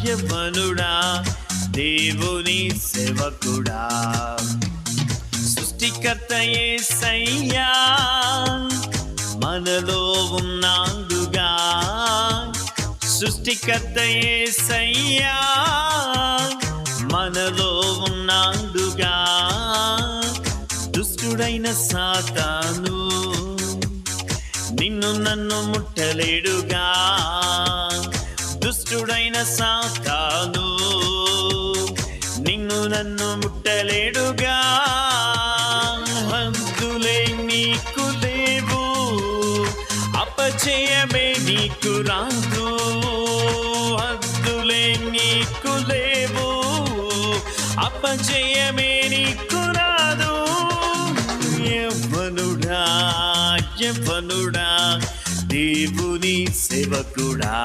యవ్వనుడా దేవుని సేవకుడా సృష్టికర్త యేసయ్యా మనలో ఉన్నాడుగా సృష్టికర్త యేసయ్యా మనలో ఉన్నాడుగా దుష్టుడైన సాతాను నిన్ను నన్ను ముట్టలేడుగా దుష్టుడైన సాతాను నిన్ను నన్ను ముట్టలేడుగా హద్దులే నీకు లేవు అపజయమే నీకు రాదు హద్దులే నీకు లేవు అపజయమే నీకు రాదు యవ్వనుడా యవ్వనుడా దేవుని సేవకుడా